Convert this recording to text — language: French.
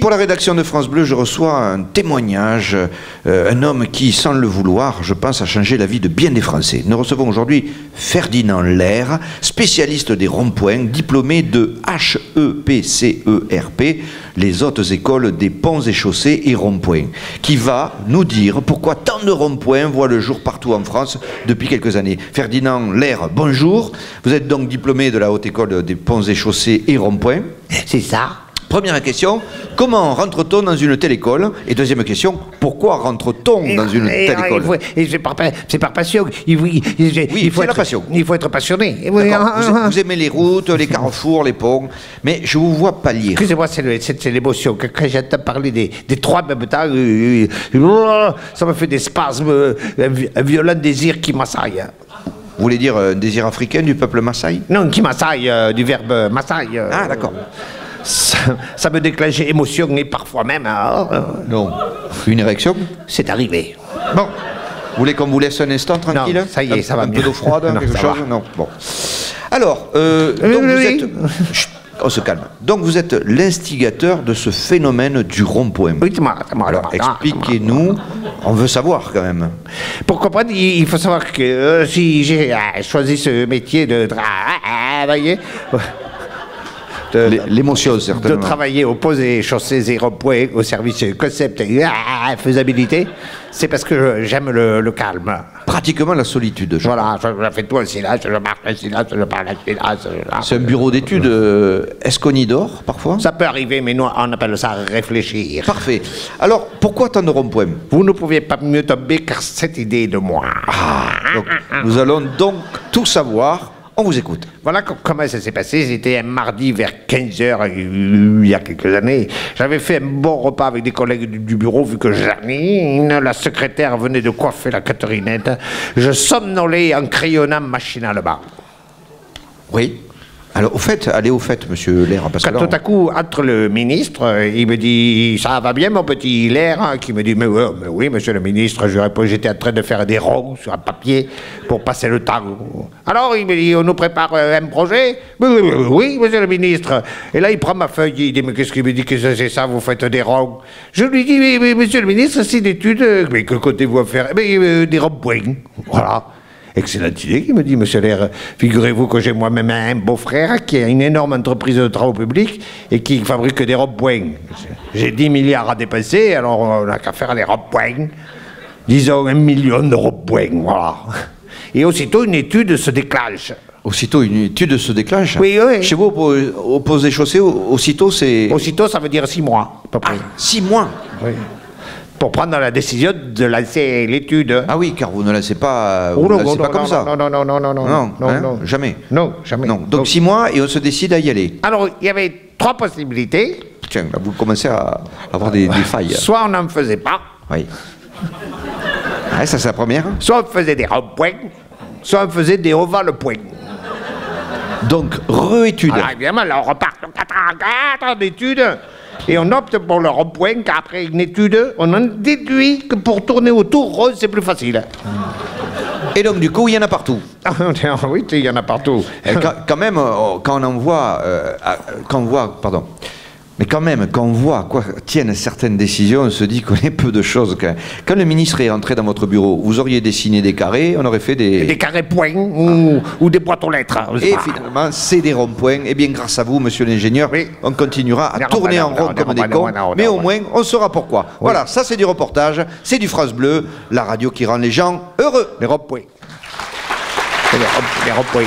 Pour la rédaction de France Bleu, je reçois un témoignage, un homme qui, sans le vouloir, je pense, a changé la vie de bien des Français. Nous recevons aujourd'hui Ferdinand Lerre, spécialiste des ronds-points, diplômé de HEPCERP, les hautes écoles des ponts et chaussées et ronds-points, qui va nous dire pourquoi tant de ronds-points voient le jour partout en France depuis quelques années. Ferdinand Lerre, bonjour. Vous êtes donc diplômé de la haute école des ponts et chaussées et ronds-points. C'est ça. Première question, comment rentre-t-on dans une telle école? Et deuxième question, pourquoi rentre-t-on dans une telle école? C'est par passion. Oui, c'est la passion. Il faut être passionné. Vous aimez les routes, les carrefours, les ponts, mais je vous vois pâlir. Excusez-moi, c'est l'émotion. Quand j'entends parler des trois en même temps, ça me fait des spasmes, un violent désir qui m'assaille. Vous voulez dire un désir africain du peuple Maasai? Non, qui m'assaille, du verbe m'assaille. Ah, d'accord. Ça me déclenche émotion et parfois même... non. Une érection? C'est arrivé. Bon. Vous voulez qu'on vous laisse un instant tranquille? Non, ça y est, ça va un mieux. peu d'eau froide, non, quelque chose? va. Non. Bon. Alors, donc vous êtes... Chut, on se calme. Donc vous êtes l'instigateur de ce phénomène du rond-point. Oui, c'est moi. Alors, expliquez-nous, on veut savoir quand même. Pour comprendre, il faut savoir que si j'ai choisi ce métier de travailler... L'émotion, certainement. De travailler au ponts et chaussées et ronds-points, au service concept et faisabilité, c'est parce que j'aime le calme. Pratiquement la solitude. Voilà, je fais tout en silence, je marche en silence, je parle en silence. C'est un bureau d'études. Est-ce qu'on y dort parfois? Ça peut arriver, mais nous, on appelle ça réfléchir. Parfait. Alors, pourquoi tant de ronds-points? Vous ne pouvez pas mieux tomber car cette idée est de moi. Donc, nous allons donc tout savoir. On vous écoute. Voilà comment ça s'est passé. C'était un mardi vers 15h, il y a quelques années. J'avais fait un bon repas avec des collègues du bureau, vu que Janine, la secrétaire, venait de coiffer la Catherinette. Je somnolais en crayonnant machinalement. Oui. Alors, allez au fait, monsieur Lerre. Parce que tout à coup, entre le ministre, il me dit « Ça va bien, mon petit Lerre ?» Qui me dit mais oui, monsieur le ministre. Je réponds « J'étais en train de faire des ronds sur un papier pour passer le temps. » Alors, il me dit « On nous prépare un projet ?»« Oui, monsieur le ministre. » Et là, il prend ma feuille, il dit « Mais qu'est-ce qu'il me dit? Qu'est-ce que c'est ça? Vous faites des ronds ?» Je lui dis « Mais monsieur le ministre, c'est une étude. » « Mais que comptez-vous à faire? » « Mais des ronds-points. » Voilà. Excellente idée, qui me dit, monsieur Lerre. Figurez-vous que j'ai moi-même un beau-frère qui a une énorme entreprise de travaux publics et qui fabrique des ronds-points. J'ai 10 milliards à dépenser, alors on n'a qu'à faire les ronds-points. Disons 1 million de ronds-points, voilà. Et aussitôt, une étude se déclenche. Aussitôt, une étude se déclenche? Oui, oui. Chez vous, au ponts et chaussées, aussitôt, c'est... Aussitôt, ça veut dire 6 mois, à peu près. 6 mois? Oui. Pour prendre la décision de lancer l'étude. Ah oui, car vous ne lancez pas, pas comme ça. Non, jamais. Non, jamais. Non. Donc 6 mois et on se décide à y aller. Alors, il y avait 3 possibilités. Tiens, là, vous commencez à avoir des failles. Soit on n'en faisait pas. Oui. Ah, ça c'est la première. Soit on faisait des ronds-points, soit on faisait des ovales-points. Donc, re-étude. Alors évidemment, là on repart de 4 ans d'études. Et on opte pour le rond-point, qu'après une étude, on en déduit que pour tourner autour rond, c'est plus facile. Et donc, du coup, il y en a partout. Oui, il y en a partout. Quand même, quand on voit, pardon. Mais quand même, quand on voit à quoi tiennent certaines décisions, on se dit qu'on est peu de choses. Quand le ministre est entré dans votre bureau, vous auriez dessiné des carrés, on aurait fait des... Des carrés points ou des boîtes aux lettres. Et finalement, c'est des ronds-points. Et bien, grâce à vous, monsieur l'ingénieur, on continuera à tourner en rond comme des cons, mais au moins, on saura pourquoi. Oui. Voilà, ça c'est du reportage, c'est du France Bleu, la radio qui rend les gens heureux. Les ronds-points. Les ronds-points.